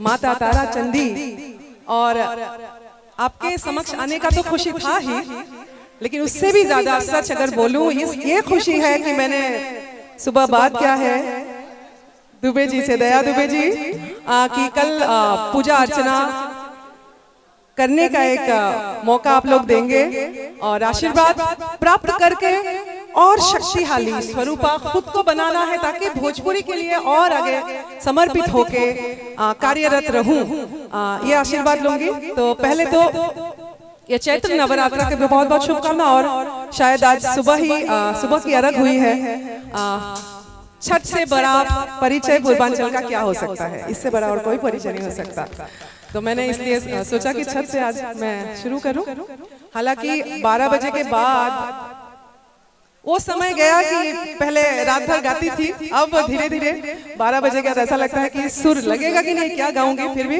माता तारा चंदी। और आपके समक्ष आने का तो खुशी था ही, लेकिन उससे भी ज्यादा सच अगर बोलूं ये खुशी है कि मैंने सुबह बात क्या है दुबे जी से, दया दुबे जी, कि कल पूजा अर्चना करने का एक मौका आप लोग देंगे और आशीर्वाद प्राप्त करके और शक्तिशाली स्वरूपा खुद को बनाना है ताकि भोजपुरी के लिए और आगे समर्पित होके कार्यरत रहूं। ये आशीर्वाद लूंगी। तो पहले तो ये चैत्र नवरात्र के बहुत बहुत शुभकामना। और शायद आज सुबह की अर्घ हुई है। छठ से बड़ा परिचय पूर्वांचल का क्या हो सकता है, इससे बड़ा और कोई परिचय नहीं हो सकता। तो मैंने इसलिए सोचा कि छठ से आज मैं शुरू करूं। हालांकि 12 बजे के बाद वो समय गया कि पहले रात भर गाती थी, अब धीरे धीरे 12 बजे के बाद ऐसा लगता है कि सुर लगेगा कि नहीं, क्या गाऊंगी, फिर भी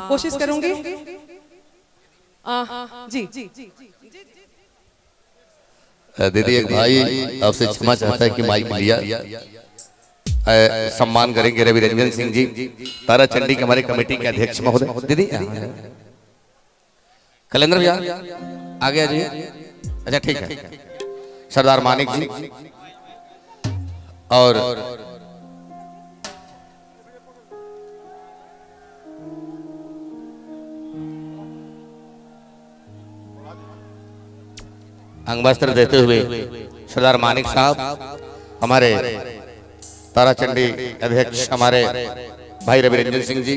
कोशिश करूंगी। जी दीदी, एक भाई आपसे क्षमा चाहता है कि माइक लिया। सम्मान करेंगे रवि रंजन सिंह जी, तारा चंडी के हमारे कमेटी के अध्यक्ष महोदय। दीदी कलेंद्र भैया आ गया जी। अच्छा ठीक है। सरदार मानिक जी और अंगवस्त्र देते हुए सरदार मानिक साहब, हमारे ताराचंडी अध्यक्ष हमारे भाई रवि रंजन सिंह जी।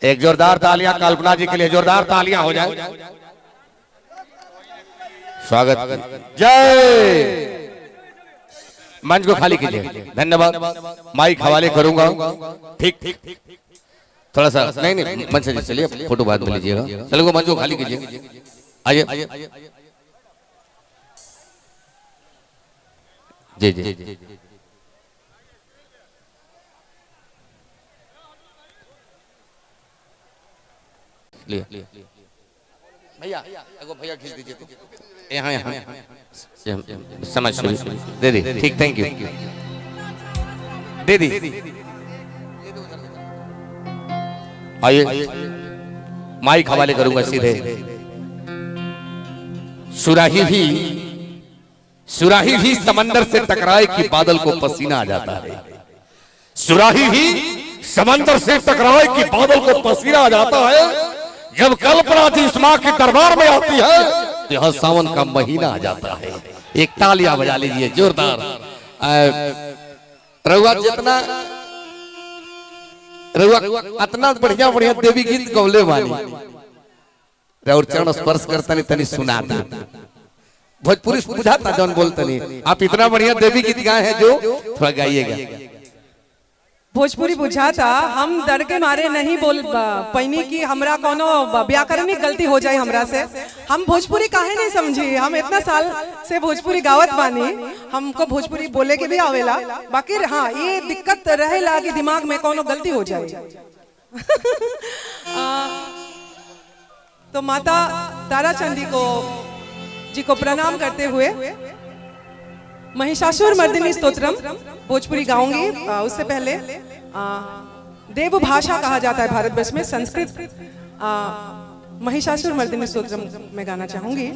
एक जोरदार तालियां कल्पना जी के लिए, जोरदार तालियां हो जाए। स्वागत। जय। मंच को खाली कीजिए। धन्यवाद। माइक हवाले करूंगा। ठीक थोड़ा सा नहीं मंच से चलिए, फोटो बाद में लीजिएगा। चलो मंच को खाली कीजिए। आइए जी जी भैया भैया खींच दीजिए। तो यहाँ समझ दे दी। ठीक, थैंक यू। दे दी। आइए माइक हवाले करूंगा सीधे। सुराही भी समंदर से टकराए कि बादल को पसीना आ जाता है। सुराही भी समंदर से टकराए कि बादल को पसीना आ जाता है। जब कल्पना जी इस माँ के दरबार में आती है तो यहाँ सावन का महीना आ जाता है। एक तालियां बजा लीजिए जोरदार। रघुआ जितना इतना बढ़िया बढ़िया देवी गीत गौले वाली और चरण स्पर्श करता नहीं तनी सुनाता। भोजपुरी बुझाता जौन बोलता नहीं। आप इतना बढ़िया देवी गीत गाए हैं जो थोड़ा गाइएगा। भोजपुरी बुझाता, हम डर के मारे नहीं बोल पैनी कि हमरा कोनो व्याकरणिक गलती हो जाए हमरा से। हम भोजपुरी काहे नहीं समझी, हम इतना साल से भोजपुरी गावत बानी, हमको भोजपुरी बोले के भी आवेला। बाकी हाँ ये दिक्कत रहेला कि दिमाग में कोनो गलती हो जाए। तो माता तारा चंडी जी को प्रणाम करते हुए महिषासुर मर्दिनी स्तोत्रम भोजपुरी गाऊंगी। उससे पहले देव भाषा कहा जाता है भारतवर्ष में संस्कृत। महिषासुर मर्दिनी स्तोत्रम में गाना चाहूंगी।